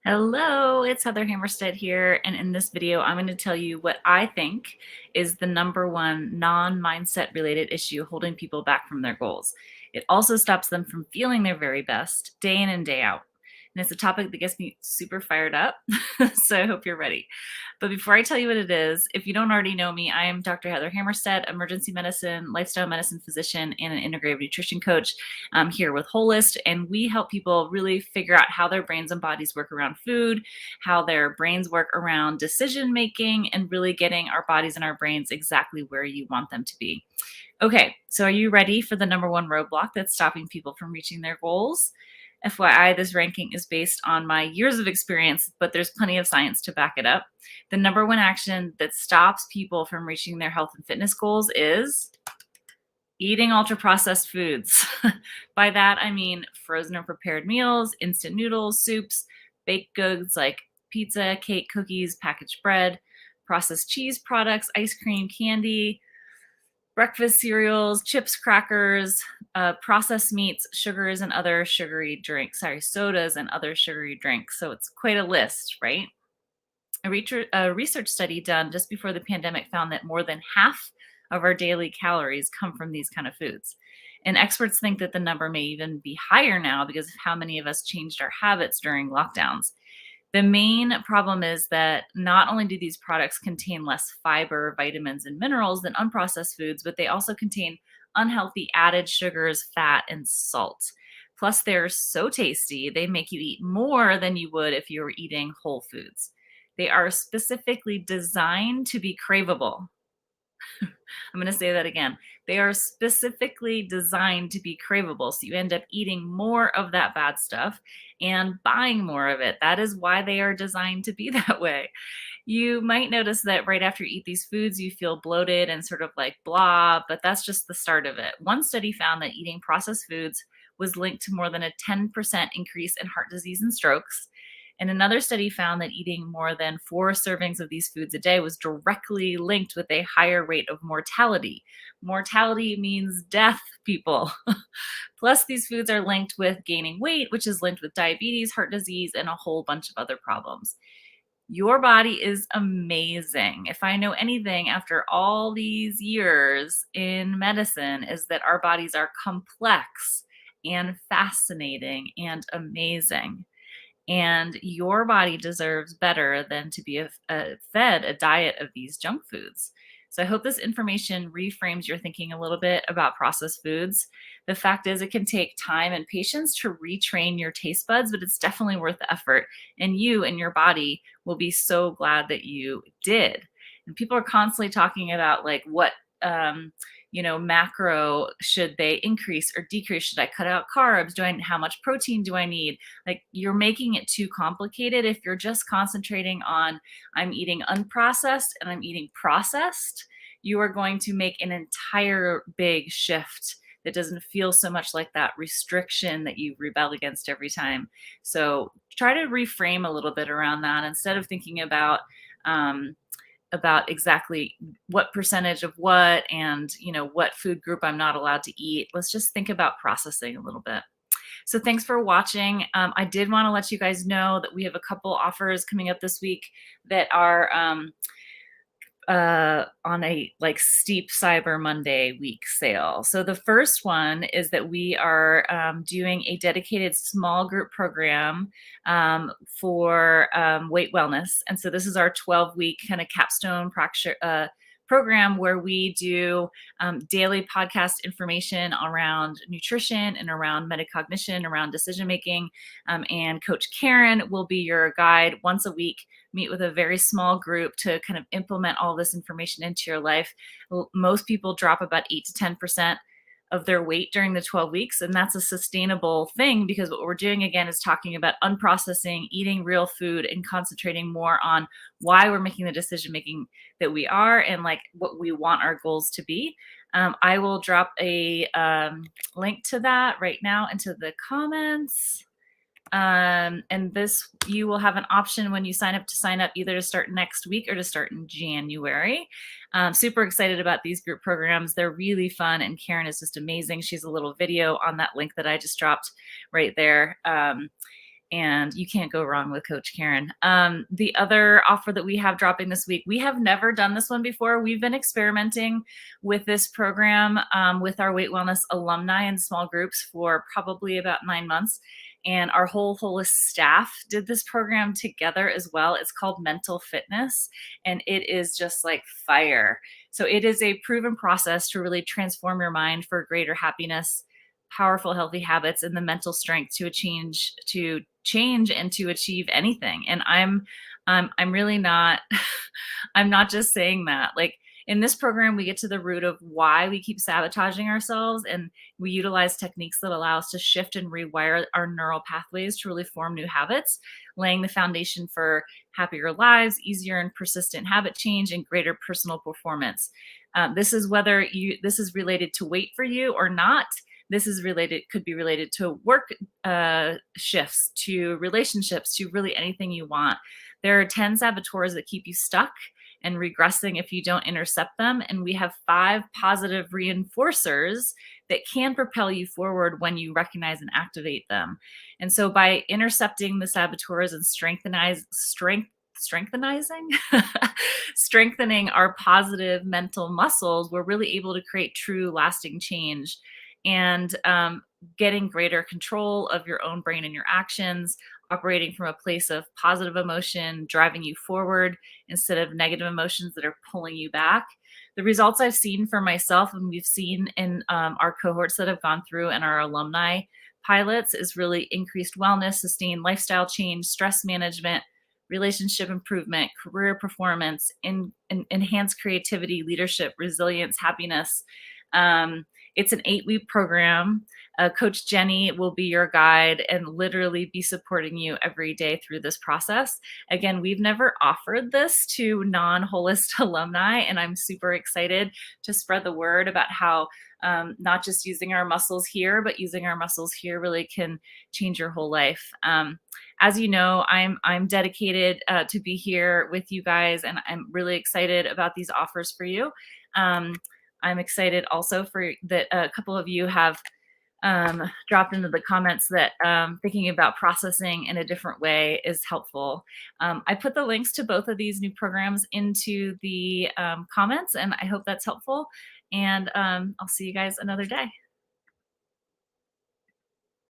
Hello, it's Heather Hammerstead here, and in this video, I'm going to tell you what I think is the number one non-mindset related issue holding people back from their goals. It also stops them from feeling their very best day in and day out. And it's a topic that gets me super fired up, so I hope you're ready. But before I tell you what it is, if you don't already know me, I am Dr. Heather Hammerstead, emergency medicine, lifestyle medicine physician, and an integrative nutrition coach. I'm here with Holist, and we help people really figure out how their brains and bodies work around food, how their brains work around decision making, and really getting our bodies and our brains exactly where you want them to be. Okay, so are you ready for the number one roadblock that's stopping people from reaching their goals? FYI, this ranking is based on my years of experience, but there's plenty of science to back it up. The number one action that stops people from reaching their health and fitness goals is eating ultra processed foods. By that, I mean frozen or prepared meals, instant noodles, soups, baked goods like pizza, cake, cookies, packaged bread, processed cheese products, ice cream, candy, breakfast cereals, chips, crackers, processed meats, sugars, and other sugary drinks. Sorry, sodas and other sugary drinks. So it's quite a list, right? A research study done just before the pandemic found that more than half of our daily calories come from these kind of foods. And experts think that the number may even be higher now because of how many of us changed our habits during lockdowns. The main problem is that not only do these products contain less fiber, vitamins, and minerals than unprocessed foods, but they also contain unhealthy added sugars, fat, and salt. Plus, they're so tasty, they make you eat more than you would if you were eating whole foods. They are specifically designed to be craveable. I'm going to say that again. They are specifically designed to be craveable. So you end up eating more of that bad stuff and buying more of it. That is why they are designed to be that way. You might notice that right after you eat these foods, you feel bloated and sort of like blah, but that's just the start of it. One study found that eating processed foods was linked to more than a 10% increase in heart disease and strokes. And another study found that eating more than 4 servings of these foods a day was directly linked with a higher rate of mortality. Mortality means death, people. Plus, these foods are linked with gaining weight, which is linked with diabetes, heart disease, and a whole bunch of other problems. Your body is amazing. If I know anything after all these years in medicine, is that our bodies are complex and fascinating and amazing. And your body deserves better than to be fed a diet of these junk foods. So I hope this information reframes your thinking a little bit about processed foods. The fact is, it can take time and patience to retrain your taste buds, but it's definitely worth the effort. And you and your body will be so glad that you did. And people are constantly talking about like what macro should they increase or decrease? Should I cut out carbs? How much protein do I need? Like, you're making it too complicated if you're just concentrating on I'm eating unprocessed and I'm eating processed. You are going to make an entire big shift that doesn't feel so much like that restriction that you rebel against every time. So try to reframe a little bit around that instead of thinking um, about exactly what percentage of what and what food group I'm not allowed to eat. Let's just think about processing a little bit. So thanks for watching. I did want to let you guys know that we have a couple offers coming up this week that are on a like steep Cyber Monday week sale. So the first one is that we are doing a dedicated small group program for weight wellness. And so this is our 12-week kind of capstone program where we do daily podcast information around nutrition and around metacognition, around decision making. And Coach Karen will be your guide once a week. Meet with a very small group to kind of implement all this information into your life. Most people drop about 8 to 10% of their weight during the 12 weeks. And that's a sustainable thing because what we're doing again is talking about unprocessing, eating real food, and concentrating more on why we're making the decision making that we are and like what we want our goals to be. I will drop a link to that right now into the comments. And this, you will have an option when you sign up either to start next week or to start in January. Super excited about these group programs. They're really fun. And Karen is just amazing. She's a little video on that link that I just dropped right there. and you can't go wrong with Coach Karen. The other offer that we have dropping this week, we have never done this one before. We've been experimenting with this program with our Weight Wellness alumni in small groups for probably about 9 months. And our whole Holist staff did this program together as well. It's called Mental Fitness, and it is just like fire. So it is a proven process to really transform your mind for greater happiness, powerful healthy habits, and the mental strength to change and to achieve anything. And I'm really not I'm not just saying that. Like, in this program, we get to the root of why we keep sabotaging ourselves, and we utilize techniques that allow us to shift and rewire our neural pathways to really form new habits, laying the foundation for happier lives, easier and persistent habit change, and greater personal performance. This is this is related to weight for you or not. This is could be related to work shifts, to relationships, to really anything you want. There are 10 saboteurs that keep you stuck and regressing if you don't intercept them. And we have 5 positive reinforcers that can propel you forward when you recognize and activate them. And so by intercepting the saboteurs and strengthening our positive mental muscles, we're really able to create true lasting change and getting greater control of your own brain and your actions, operating from a place of positive emotion, driving you forward instead of negative emotions that are pulling you back. The results I've seen for myself and we've seen in our cohorts that have gone through and our alumni pilots is really increased wellness, sustained lifestyle change, stress management, relationship improvement, career performance, enhanced creativity, leadership, resilience, happiness. It's an 8-week program. Coach Jenny will be your guide and literally be supporting you every day through this process. Again, we've never offered this to non-Holist alumni, and I'm super excited to spread the word about how not just using our muscles here, but using our muscles here really can change your whole life. As you know, I'm dedicated to be here with you guys, and I'm really excited about these offers for you. I'm excited also for that a couple of you have dropped into the comments that thinking about processing in a different way is helpful. I put the links to both of these new programs into the comments, and I hope that's helpful. And I'll see you guys another day.